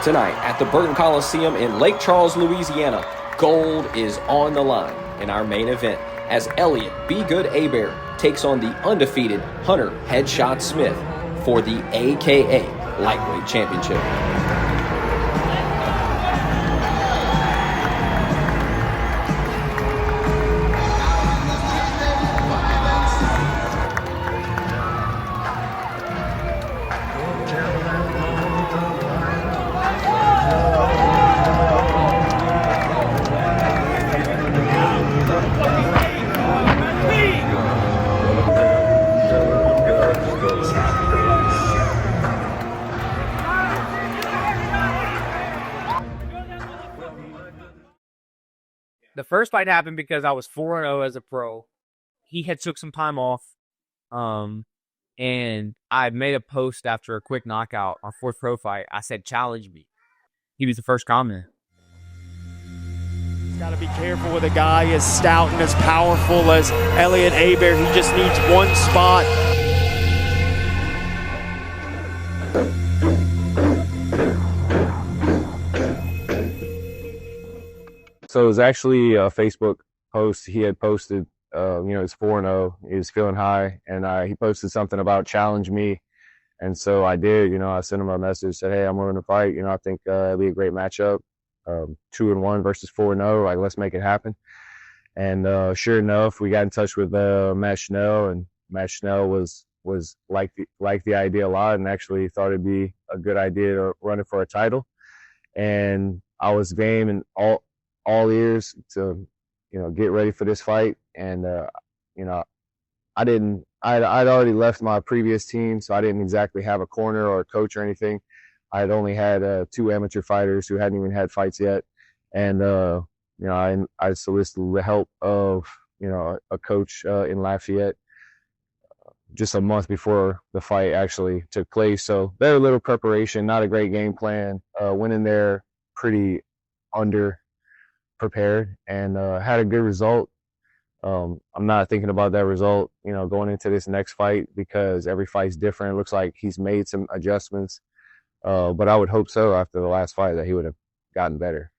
Tonight at the Burton Coliseum in Lake Charles, Louisiana, gold is on the line in our main event as Elliot Be Good Abear takes on the undefeated Hunter Headshot Smith for the AKA Lightweight Championship. The first fight happened because I was 4-0 as a pro. He had took some time off. And I made a post after a quick knockout, our fourth pro fight. I said, challenge me. He was the first comment. He's got to be careful with a guy as stout and as powerful as Elliot Abear. He just needs one spot. So it was actually a Facebook post he had posted. He's 4-0. He was feeling high, and he posted something about challenge me. And so I did. I sent him a message, said, hey, I'm willing to fight. I think it'll be a great matchup. 2-1 versus 4-0. Like, let's make it happen. And sure enough, we got in touch with Matt Schnell, and Matt Schnell was liked the idea a lot and actually thought it'd be a good idea to run it for a title. And I was game and all ears to get ready for this fight. And I'd already left my previous team, so I didn't exactly have a corner or a coach or anything. I had only had 2 amateur fighters who hadn't even had fights yet. And I solicited the help of a coach in Lafayette just a month before the fight actually took place. So very little preparation, not a great game plan. Went in there pretty under prepared and had a good result. I'm not thinking about that result, going into this next fight because every fight's different. It looks like he's made some adjustments, but I would hope so after the last fight that he would have gotten better.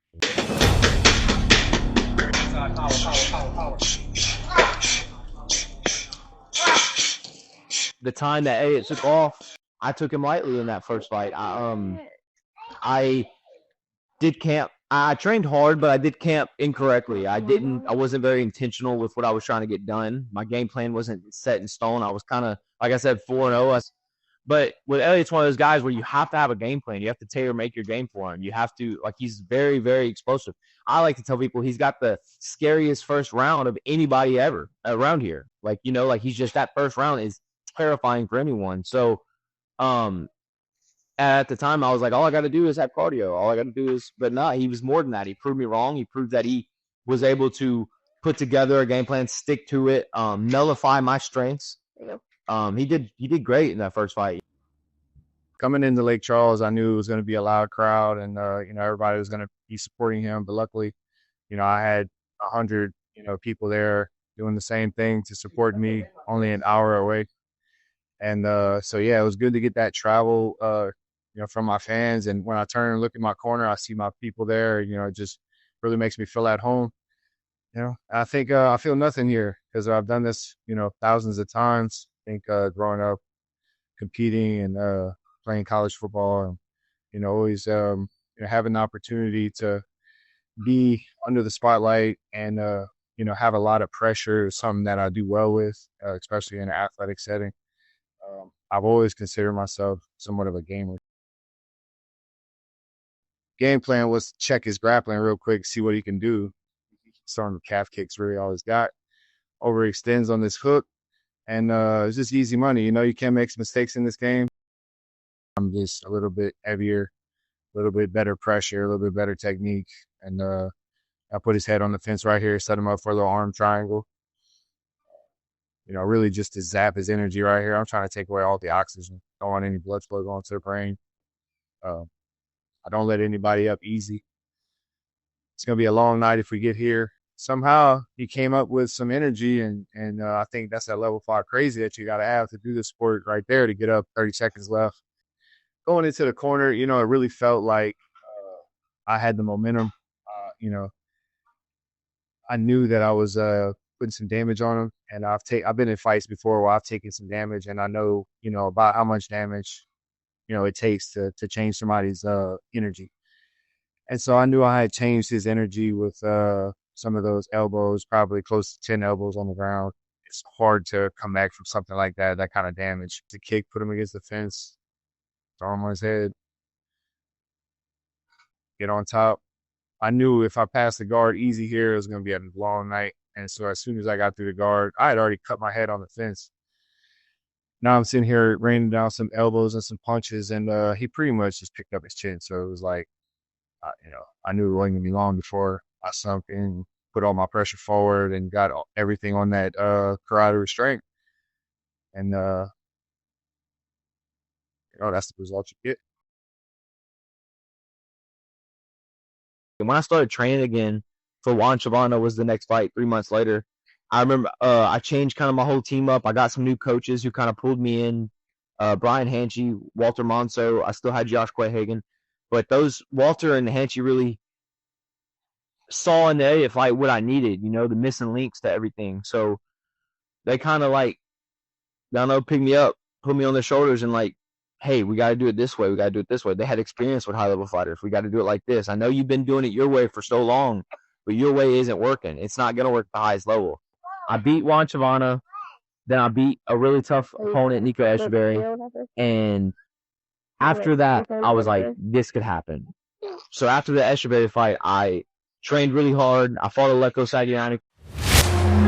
The time that Elliot took off, I took him lightly in that first fight. I did camp. I trained hard, but I did camp incorrectly. I wasn't very intentional with what I was trying to get done. My game plan wasn't set in stone. I was kind of, like I said, 4-0. But with Elliot's one of those guys where you have to have a game plan. You have to tailor make your game for him. You have to, he's very, very explosive. I like to tell people he's got the scariest first round of anybody ever around here. He's just, that first round is terrifying for anyone. So, at the time, I was like, all I got to do is have cardio. All I got to do is, but no, he was more than that. He proved me wrong. He proved that he was able to put together a game plan, stick to it, nullify my strengths. He did great in that first fight. Coming into Lake Charles, I knew it was going to be a loud crowd and, everybody was going to be supporting him. But luckily, I had 100, people there doing the same thing to support me only an hour away. And so, yeah, it was good to get that travel, from my fans. And when I turn and look in my corner, I see my people there. It just really makes me feel at home. I think I feel nothing here because I've done this, thousands of times. I think growing up, competing and playing college football, and always having the opportunity to be under the spotlight and have a lot of pressure is something that I do well with, especially in an athletic setting. I've always considered myself somewhat of a gamer. Game plan was to check his grappling real quick, see what he can do. Starting with calf kicks, really all he's got. Overextends on this hook, and it's just easy money. You can't make some mistakes in this game. I'm just a little bit heavier, a little bit better pressure, a little bit better technique, and I put his head on the fence right here, set him up for a little arm triangle. Really just to zap his energy right here. I'm trying to take away all the oxygen. Don't want any blood flow going to the brain. I don't let anybody up easy. It's going to be a long night if we get here. Somehow he came up with some energy, and I think that's that level 5 crazy that you got to have to do the sport right there to get up 30 seconds left. Going into the corner, it really felt like I had the momentum. You know, I knew that I was putting some damage on him, and I've been in fights before where I've taken some damage, and I know, you know, about how much damage, you know, it takes to change somebody's energy. And so I knew I had changed his energy with some of those elbows, probably close to 10 elbows on the ground. It's hard to come back from something like that kind of damage. The kick put him against the fence, throw him on his head, get on top. I knew if I passed the guard easy here, it was going to be a long night. And so as soon as I got through the guard, I had already cut my head on the fence. Now I'm sitting here raining down some elbows and some punches, and he pretty much just picked up his chin. So it was like, you know, I knew it wasn't going to be long before I sunk in, put all my pressure forward, and got everything on that carotid restraint. And, you know, that's the result you get. When I started training again for Juan Chavano was the next fight 3 months later, I remember I changed kind of my whole team up. I got some new coaches who kind of pulled me in. Brian Hanchy, Walter Monso. I still had Josh Quayhagen. But those Walter and Hanchy really saw in the Elliott fight what I needed, you know, the missing links to everything. So they kind of like, I don't know, picked me up, put me on their shoulders and like, hey, we got to do it this way. We got to do it this way. They had experience with high-level fighters. We got to do it like this. I know you've been doing it your way for so long, but your way isn't working. It's not going to work at the highest level. I beat Juan Chavana. Then I beat a really tough opponent, Nico Echeverry. And after that, I was like, this could happen. So after the Echeverry fight, I trained really hard. I fought Alecko Sagiani.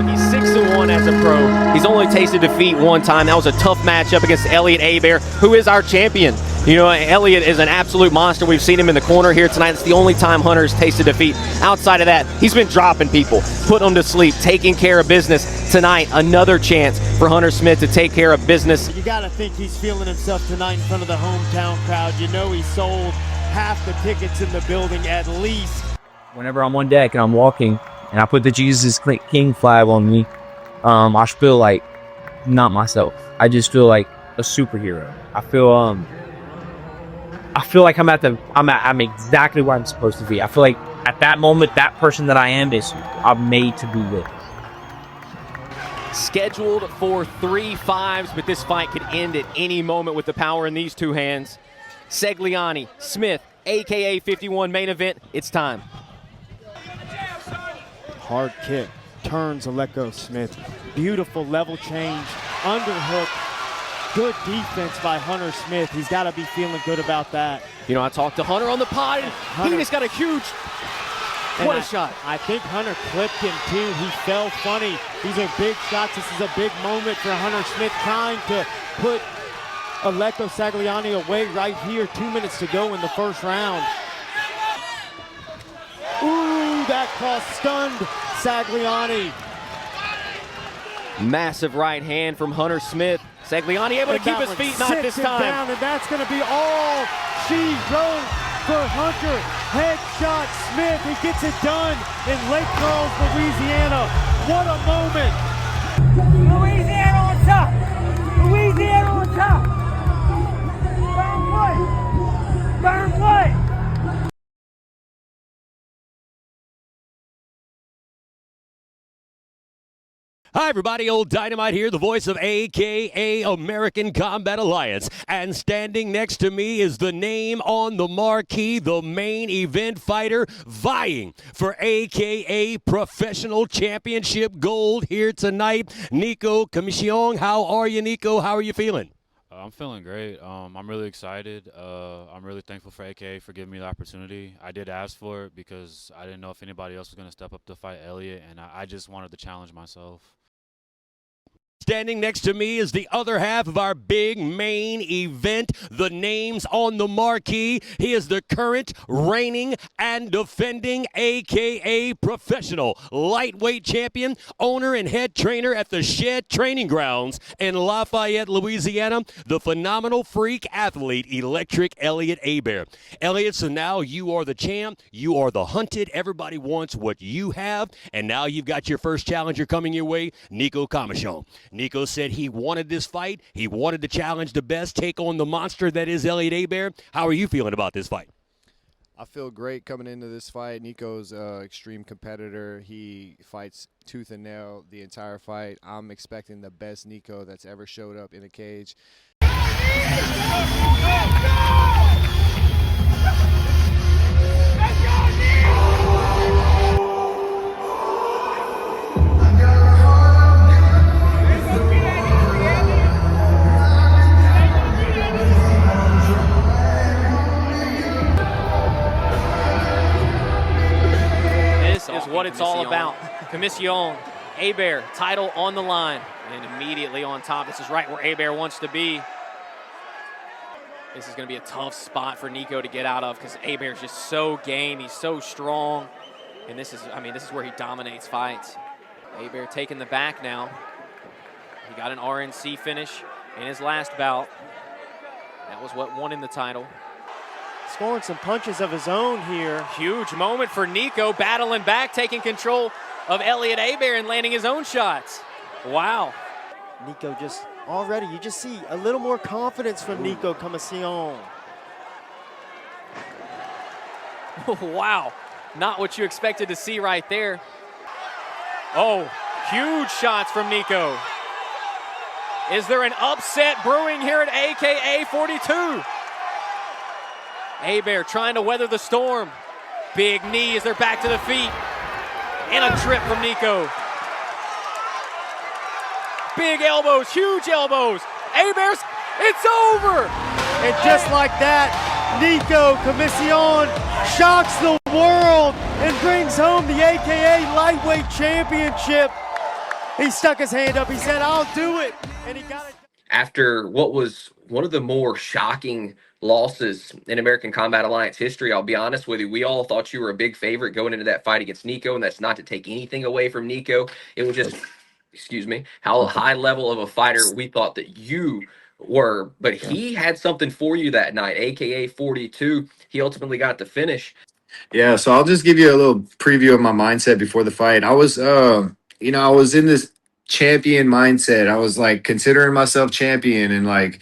He's 6-1 as a pro. He's only tasted defeat one time. That was a tough matchup against Elliot Abear, who is our champion. You know, Elliot is an absolute monster. We've seen him in the corner here tonight. It's the only time Hunter's tasted defeat. Outside of that, he's been dropping people, putting them to sleep, taking care of business. Tonight, another chance for Hunter Smith to take care of business. You got to think he's feeling himself tonight in front of the hometown crowd. You know he sold half the tickets in the building at least. Whenever I'm on deck and I'm walking and I put the Jesus King flag on me, I feel like not myself. I just feel like a superhero. I feel like I'm exactly where I'm supposed to be. I feel like at that moment, that person that I am I'm made to be with. Scheduled for 3 5s, but this fight could end at any moment with the power in these two hands. Segliani, Smith, aka 51 main event. It's time. Hard kick, turns Alecko Smith. Beautiful level change, underhook. Good defense by Hunter Smith. He's got to be feeling good about that. You know, I talked to Hunter on the pod, and he just got a huge, what a shot. I think Hunter clipped him too. He fell funny. These are big shots. This is a big moment for Hunter Smith, trying to put Alecko Sagliani away right here. 2 minutes to go in the first round. Ooh, that cross stunned Sagliani. Massive right hand from Hunter Smith. Sagliani able to keep his feet, not this time. Down, and that's going to be all she wrote for Hunter. Headshot Smith. He gets it done in Lake Charles, Louisiana. What a moment. Louisiana on top. Louisiana on top. Burn what? Burn what? Hi, everybody. Old Dynamite here, the voice of AKA American Combat Alliance. And standing next to me is the name on the marquee, the main event fighter vying for AKA Professional Championship Gold here tonight, Abear-Commissiong. How are you, Nico? How are you feeling? I'm feeling great. I'm really excited. I'm really thankful for AKA for giving me the opportunity. I did ask for it because I didn't know if anybody else was going to step up to fight Elliot, and I just wanted to challenge myself. Standing next to me is the other half of our big main event, the names on the marquee. He is the current reigning and defending AKA Professional Lightweight Champion, owner and head trainer at the Shed Training Grounds in Lafayette, Louisiana, the phenomenal freak athlete, Electric Elliot Abear. Elliot, so now you are the champ. You are the hunted. Everybody wants what you have, and now you've got your first challenger coming your way, Abear-Commissiong. Nico said he wanted this fight. He wanted to challenge the best, take on the monster that is Elliot Abear. How are you feeling about this fight? I feel great coming into this fight. Nico's an extreme competitor. He fights tooth and nail the entire fight. I'm expecting the best Nico that's ever showed up in a cage. This is what it's all about. Commissiong, Abear, title on the line, and immediately on top. This is right where Abear wants to be. This is going to be a tough spot for Nico to get out of because Abear's just so game. He's so strong. And this is where he dominates fights. Abear taking the back now. He got an RNC finish in his last bout. That was what won him the title. Scoring some punches of his own here. Huge moment for Nico, battling back, taking control of Elliot Abear and landing his own shots. Wow. Nico just already, you just see a little more confidence from Nico Commissiong. Wow. Not what you expected to see right there. Oh, huge shots from Nico. Is there an upset brewing here at AKA 42? Abear trying to weather the storm. Big knee as they're back to the feet. And a trip from Nico. Big elbows, huge elbows. Abear's, it's over! And just like that, Nico Commissiong shocks the world and brings home the AKA Lightweight Championship. He stuck his hand up, he said, I'll do it, and he got it. After what was one of the more shocking losses in American Combat Alliance history, I'll be honest with you, we all thought you were a big favorite going into that fight against Nico, and that's not to take anything away from Nico. It was just, excuse me, how high level of a fighter we thought that you were. But he had something for you that night, AKA 42. He ultimately got the finish. Yeah, so I'll just give you a little preview of my mindset before the fight. I was, I was in this champion mindset. I was like considering myself champion and like,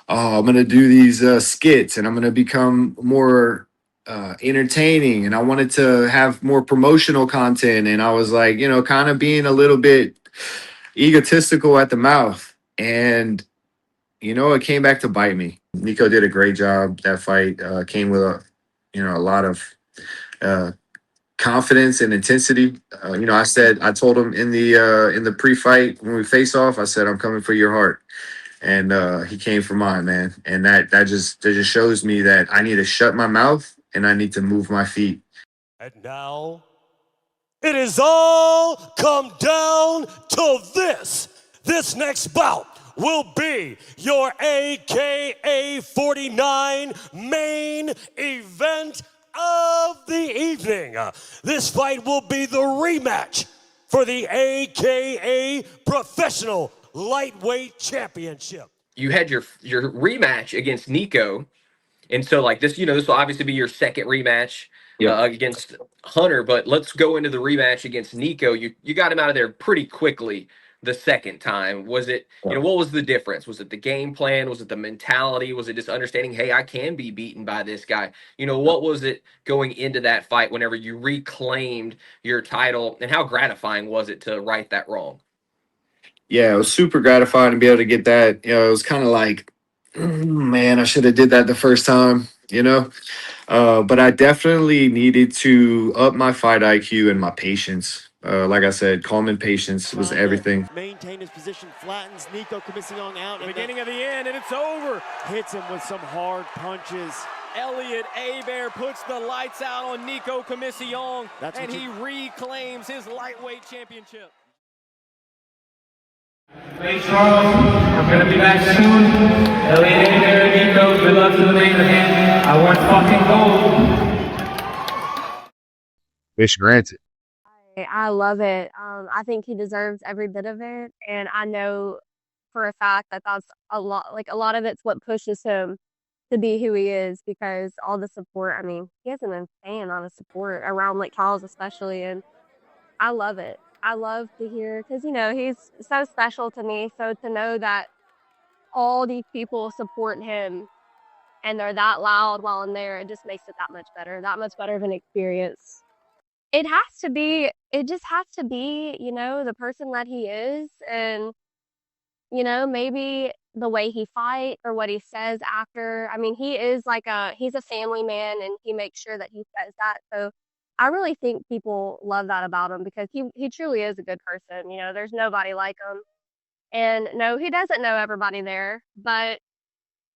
oh, I'm gonna do these skits and I'm gonna become more entertaining. And I wanted to have more promotional content. And I was like, kind of being a little bit egotistical at the mouth. And it came back to bite me. Nico did a great job. That fight came with a lot of confidence and intensity. I told him in the pre-fight when we face off, I said, I'm coming for your heart. And he came for mine, man. And that just shows me that I need to shut my mouth and I need to move my feet. And now, it is all come down to this. This next bout will be your AKA 49 main event of the evening. This fight will be the rematch for the AKA Professional Lightweight Championship. You had your rematch against Nico, and so like this, this will obviously be your second rematch against Hunter. But let's go into the rematch against Nico. You got him out of there pretty quickly the second time. Was it, what was the difference? Was it the game plan? Was it the mentality? Was it just understanding, hey, I can be beaten by this guy? What was it going into that fight whenever you reclaimed your title, and how gratifying was it to right that wrong? Yeah, it was super gratifying to be able to get that. It was kind of like, man, I should have did that the first time, But I definitely needed to up my fight IQ and my patience. Like I said, calm and patience was everything. Maintain his position, flattens Nico Commissiong out. Beginning of the end, and it's over. Hits him with some hard punches. Elliot Abear puts the lights out on Nico Commissiong, and he reclaims his lightweight championship. Hey Charles, I'm gonna be back soon. Elliot Abear, Nico, good luck to the main event. I want fucking gold. Wish granted. I love it. I think he deserves every bit of it, and I know for a fact that that's a lot. Like a lot of it's what pushes him to be who he is, because all the support. I mean, he has an insane amount of support around Lake Charles, especially, and I love it. I love to hear, because he's so special to me. So to know that all these people support him and they're that loud while in there, it just makes it that much better of an experience. It has to be, it just has to be, you know, the person that he is, and, you know, maybe the way he fight or what he says after. I mean, he's a family man, and he makes sure that he says that. So I really think people love that about him because he truly is a good person. You know, there's nobody like him. And no, he doesn't know everybody there, but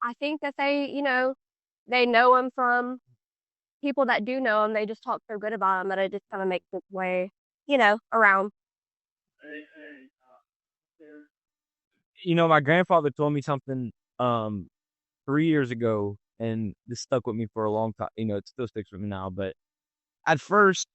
I think that they know him from people that do know him. They just talk so good about him that it just kind of makes its way, around. You know, my grandfather told me something 3 years ago, and this stuck with me for a long time. You know, it still sticks with me now. But at first,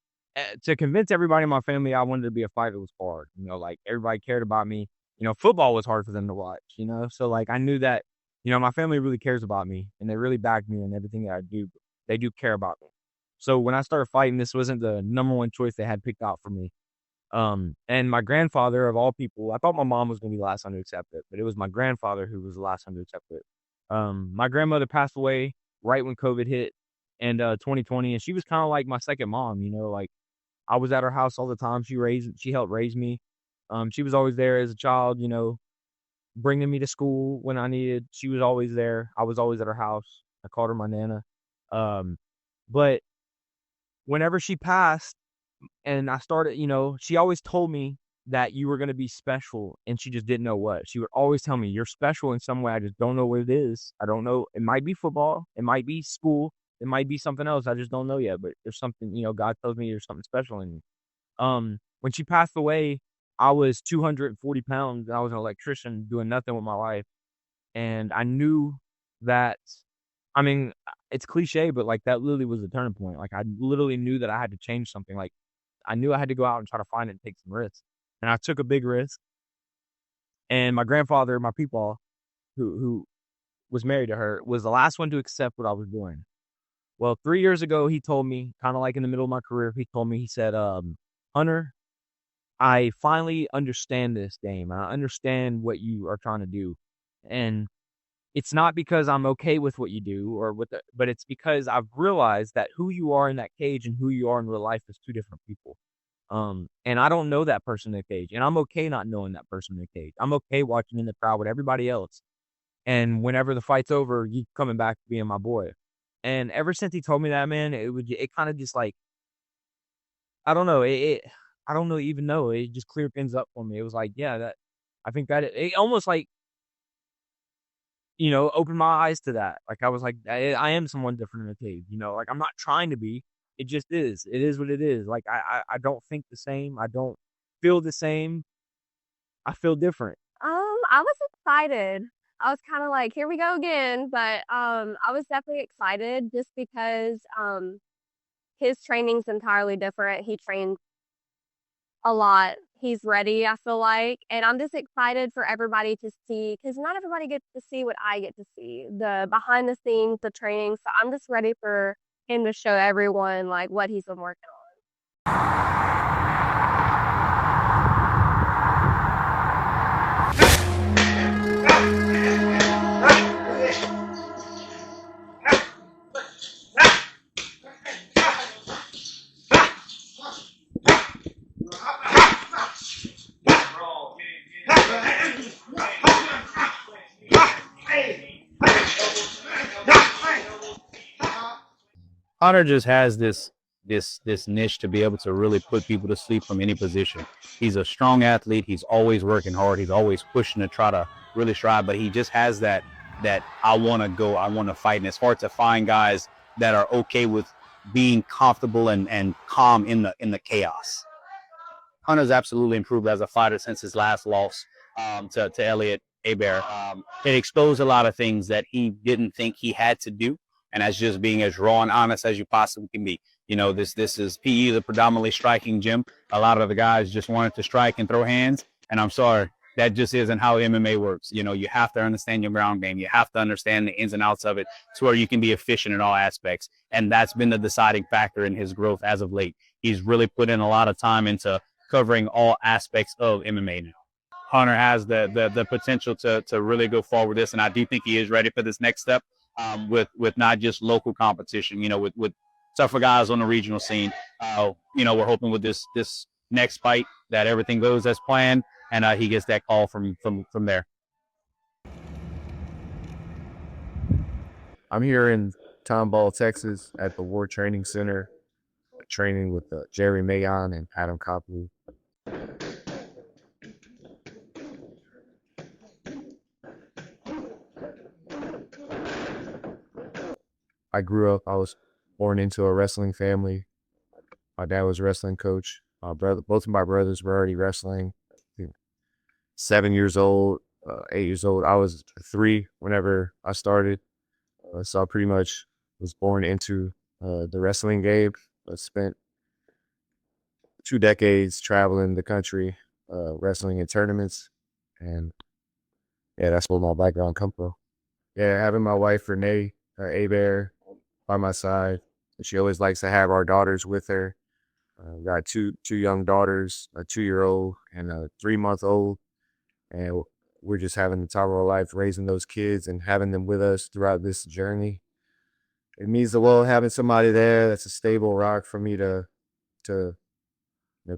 to convince everybody in my family I wanted to be a fighter was hard. You know, like everybody cared about me. You know, football was hard for them to watch. You know, so like I knew that my family really cares about me, and they really back me in everything that I do. They do care about me. So when I started fighting, this wasn't the number one choice they had picked out for me. And my grandfather, of all people, I thought my mom was gonna be the last one to accept it, but it was my grandfather who was the last one to accept it. My grandmother passed away right when COVID hit and 2020, and she was kind of like my second mom. You know, like I was at her house all the time. She helped raise me. She was always there as a child. You know, bringing me to school when I needed. She was always there. I was always at her house. I called her my nana. But whenever she passed, and I started, she always told me that you were going to be special, and she just didn't know what. She would always tell me, you're special in some way. I just don't know what it is. I don't know. It might be football. It might be school. It might be something else. I just don't know yet, but there's something, God tells me there's something special in you. When she passed away, I was 240 pounds, and I was an electrician doing nothing with my life. And I knew that, I mean, it's cliche, but like that literally was the turning point. Like I literally knew that I had to change something. Like I knew I had to go out and try to find it and take some risks. And I took a big risk. And my grandfather, my peepaw, who was married to her, was the last one to accept what I was doing. Well, 3 years ago, he told me, kind of like in the middle of my career, he said, Hunter, I finally understand this game. I understand what you are trying to do. And it's not because I'm okay with what you do but it's because I've realized that who you are in that cage and who you are in real life is two different people. And I don't know that person in the cage, and I'm okay not knowing that person in the cage. I'm okay watching in the crowd with everybody else. And whenever the fight's over, you coming back to being my boy. And ever since he told me that, man, it kind of just like, I don't know, I don't know, even know, it just cleared things up for me. It was like, yeah, I think that it almost like, opened my eyes to that. Like I was like, I am someone different in the cage. Like I'm not trying to be. It just is. It is what it is. Like I don't think the same. I don't feel the same. I feel different. I was excited. I was kind of like, here we go again. But I was definitely excited just because his training's entirely different. He trains a lot. He's ready, I feel like. And I'm just excited for everybody to see, because not everybody gets to see what I get to see, the behind the scenes, the training. So I'm just ready for him to show everyone like what he's been working on. Hunter just has this niche to be able to really put people to sleep from any position. He's a strong athlete. He's always working hard. He's always pushing to try to really strive, but he just has that I want to go, I want to fight. And it's hard to find guys that are okay with being comfortable and calm in the chaos. Hunter's absolutely improved as a fighter since his last loss to Elliot Abear. It exposed a lot of things that he didn't think he had to do. And as just being as raw and honest as you possibly can be. This is PE, the predominantly striking gym. A lot of the guys just wanted to strike and throw hands. And I'm sorry, that just isn't how MMA works. You have to understand your ground game. You have to understand the ins and outs of it to where you can be efficient in all aspects. And that's been the deciding factor in his growth as of late. He's really put in a lot of time into covering all aspects of MMA now. Hunter has the potential to really go forward with this, and I do think he is ready for this next step. with not just local competition, with tougher guys on the regional scene. We're hoping with this next fight that everything goes as planned, and he gets that call from there. I'm here in Tomball, Texas, at the War Training Center, training with Jerry Mayon and Adam Copley. I was born into a wrestling family. My dad was a wrestling coach. Both of my brothers were already wrestling. 7 years old, 8 years old. I was 3 whenever I started. So I pretty much was born into the wrestling game. I spent 2 decades traveling the country, wrestling in tournaments. And yeah, that's where my background comes from. Yeah, having my wife, Renee, Abear, by my side. She always likes to have our daughters with her. Got two young daughters, a 2-year-old and a 3-month-old. And we're just having the time of our life raising those kids and having them with us throughout this journey. It means the world having somebody there that's a stable rock for me to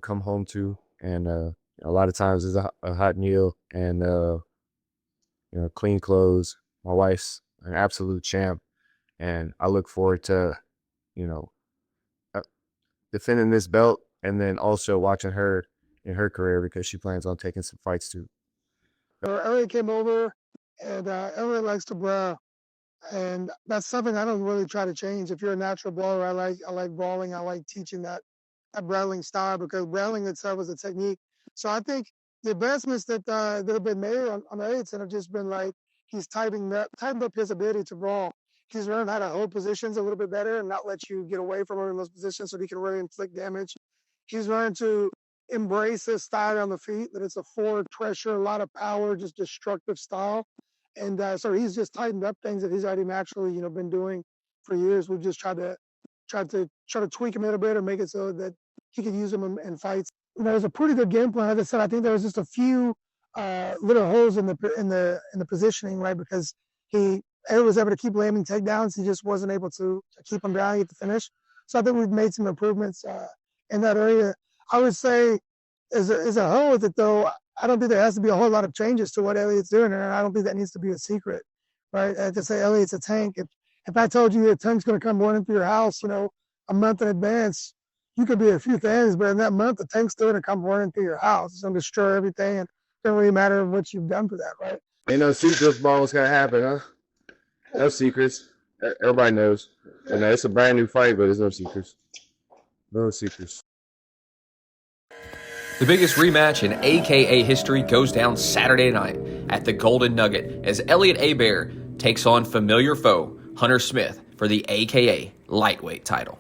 come home to. And a lot of times it's a hot meal and clean clothes. My wife's an absolute champ, and I look forward to defending this belt and then also watching her in her career because she plans on taking some fights too. Elliot came over, and Elliot likes to brawl, and that's something I don't really try to change. If you're a natural brawler, I like brawling. I like teaching that brawling style because brawling itself is a technique. So I think the advancements that have been made on Elliot's have just been like he's tightened up his ability to brawl. He's learned how to hold positions a little bit better and not let you get away from him in those positions so he can really inflict damage. He's learned to embrace his style on the feet, that it's a forward pressure, a lot of power, just destructive style. And so he's just tightened up things that he's already naturally, been doing for years. We've just tried to tweak him a little bit or make it so that he can use them in fights. There's a pretty good game plan. As I said, I think there was just a few little holes in the positioning, right? Because Elliot was able to keep landing takedowns. He just wasn't able to keep him down at the finish. So I think we've made some improvements in that area. I would say, as a whole with it though, I don't think there has to be a whole lot of changes to what Elliot's doing, and I don't think that needs to be a secret, right? To say Elliot's a tank. If I told you a tank's going to come running through your house, a month in advance, you could be a few things, but in that month, the tank's still going to come running through your house. It's going to destroy everything, and it doesn't really matter what you've done for that, right? Ain't no secrets about what's going to happen, huh? No secrets. Everybody knows. And it's a brand new fight, but there's no secrets. No secrets. The biggest rematch in AKA history goes down Saturday night at the Golden Nugget as Elliot Abear takes on familiar foe Hunter Smith for the AKA lightweight title.